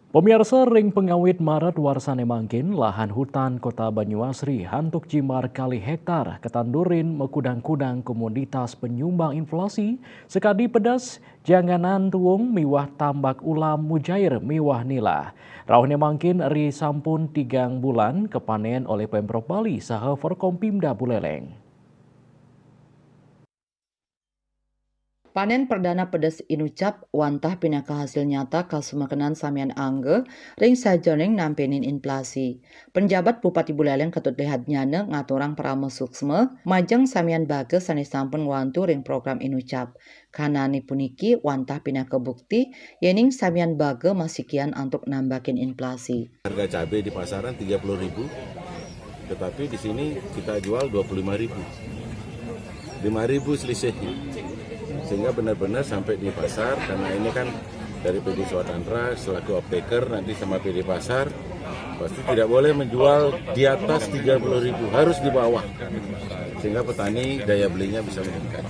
Pemirsa ring pengawit Maret warsane mangkin lahan hutan kota Banyuasri hantuk jimar kali hektar ketandurin mekudang-kudang komoditas penyumbang inflasi sekadi pedas janganan tuung miwah tambak ulam mujair miwah nila. Rauhnya mangkin ri sampun 3 bulan kepanen oleh Pemprov Bali saha Forkompimda Buleleng. Panen perdana pedas inucap wantah pinaka hasil nyata kasumakenan samian angge ring sajoning nampenin inflasi. Penjabat Bupati Buleleng ketut lihat nyane ngaturang parama suksme majeng samian bages sanes sampun wantu ring program inucap. Kanani puniki wantah pinaka bukti yening samian bage masikian untuk nambakin inflasi. Harga cabai di pasaran 30.000, tetapi di sini kita jual 25.000. 5.000 selisihnya. Sehingga benar-benar sampai di pasar, karena ini kan dari PD Swadandra selaku off-taker nanti sama PD Pasar pasti tidak boleh menjual di atas 30.000, harus di bawah sehingga petani daya belinya bisa meningkat.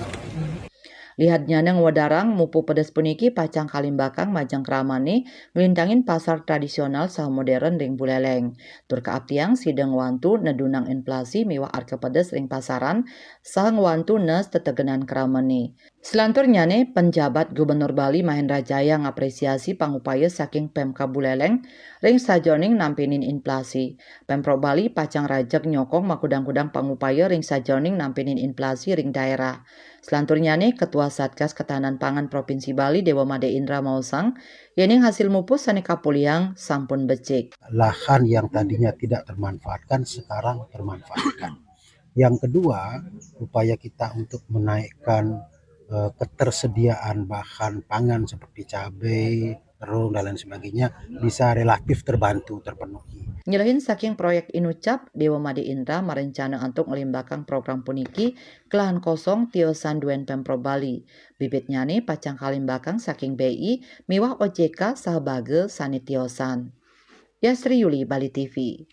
Lihat nyaneng wadarang mupu pedas puniki pacang kalimbakang majang kramani ngelintangin pasar tradisional sah modern ring Buleleng. Tur kaaptiang sideng wantu nedunang inflasi miwah arke pedas ring pasaran sah ngwantu nes tetegenan kramani. Selantur nyane penjabat Gubernur Bali Mahendra Jaya ngapresiasi pangupaya saking Pemka Buleleng ring sajoning nampinin inflasi. Pemprov Bali pacang rajak nyokong makudang-kudang pangupaya ring sajoning nampinin inflasi ring daerah. Selanturnya nih Ketua Satgas Ketahanan Pangan Provinsi Bali Dewa Made Indra Mausang, yening hasil mupus sane kapuliang sampun becik. Lahan yang tadinya tidak termanfaatkan sekarang termanfaatkan. Yang kedua, upaya kita untuk menaikkan ketersediaan bahan pangan seperti cabai, terung dan lain sebagainya bisa relatif terpenuhi. Nyelehin saking proyek inucap, Dewa Made Indra merencana untuk ngelimbakang program puniki ke lahan kosong tiosan duen Pemprov Bali. Bibitnya nih pacang kalimbakang saking BI, miwah OJK sahabage sani tiosan. Yasri Yuli, Bali TV.